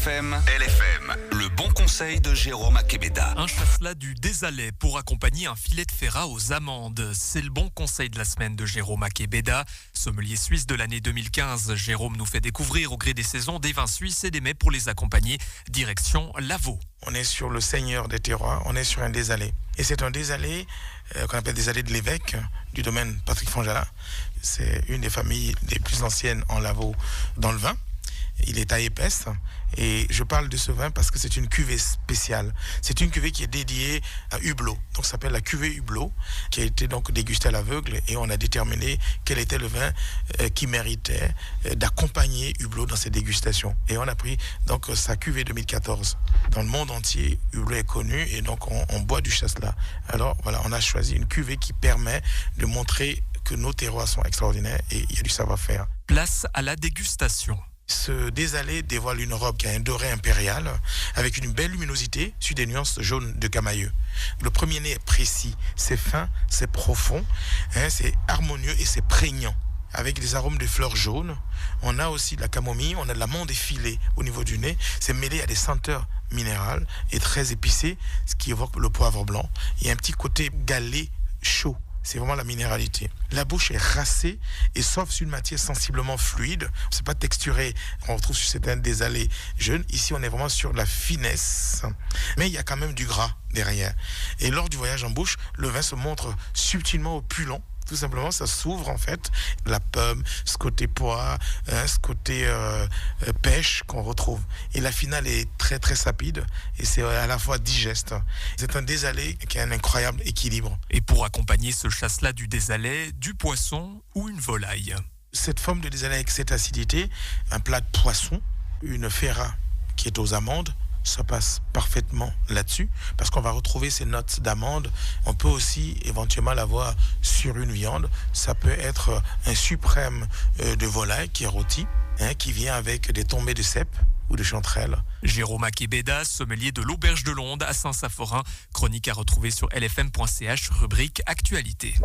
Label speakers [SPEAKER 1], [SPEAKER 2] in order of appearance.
[SPEAKER 1] LFM, le bon conseil de Jérôme Akebeda.
[SPEAKER 2] Un chasselas du Désalais pour accompagner un filet de ferrat aux amandes. C'est le bon conseil de la semaine de Jérôme Akebeda. Sommelier suisse de l'année 2015, Jérôme nous fait découvrir au gré des saisons des vins suisses et des mets pour les accompagner. Direction Lavaux.
[SPEAKER 3] On est sur le seigneur des terroirs, on est sur un Désalais. Et c'est un Désalais qu'on appelle Désalais de l'évêque du domaine Patrick Fanjala. C'est une des familles les plus anciennes en Lavaux dans le vin. Il est à épaisse et je parle de ce vin parce que c'est une cuvée spéciale. C'est une cuvée qui est dédiée à Hublot. Donc ça s'appelle la cuvée Hublot, qui a été donc dégustée à l'aveugle et on a déterminé quel était le vin qui méritait d'accompagner Hublot dans ses dégustations. Et on a pris donc sa cuvée 2014. Dans le monde entier, Hublot est connu et donc on boit du chasselas. Alors voilà, on a choisi une cuvée qui permet de montrer que nos terroirs sont extraordinaires et il y a du savoir-faire.
[SPEAKER 2] Place à la dégustation.
[SPEAKER 3] Ce Désalais dévoile une robe qui a un doré impérial avec une belle luminosité sur des nuances jaunes de Camailleux. Le premier nez est précis, c'est fin, c'est profond, c'est harmonieux et c'est prégnant. Avec des arômes de fleurs jaunes, on a aussi de la camomille, on a de l'amande effilée au niveau du nez. C'est mêlé à des senteurs minérales et très épicées, ce qui évoque le poivre blanc. Il y a un petit côté galé chaud. C'est vraiment la minéralité. La bouche est racée et sauf sur une matière sensiblement fluide. C'est pas texturé. On retrouve sur certains Désalais jeunes. Ici, on est vraiment sur la finesse. Mais il y a quand même du gras derrière. Et lors du voyage en bouche, le vin se montre subtilement opulent. Tout simplement, ça s'ouvre en fait. La pomme, ce côté pois, ce côté pêche qu'on retrouve. Et la finale est très très sapide et c'est à la fois digeste. C'est un Désalais qui a un incroyable équilibre.
[SPEAKER 2] Et pour accompagner ce chasselas du Désalais, du poisson ou une volaille.
[SPEAKER 3] Cette forme de Désalais avec cette acidité, un plat de poisson, une ferra qui est aux amandes, ça passe parfaitement là-dessus parce qu'on va retrouver ces notes d'amande. On peut aussi éventuellement l'avoir sur une viande. Ça peut être un suprême de volaille qui est rôti, qui vient avec des tombées de cèpe ou de chanterelle.
[SPEAKER 2] Jérôme Akebeda, sommelier de l'Auberge de Londe à Saint-Saphorin. Chronique à retrouver sur lfm.ch, rubrique Actualité.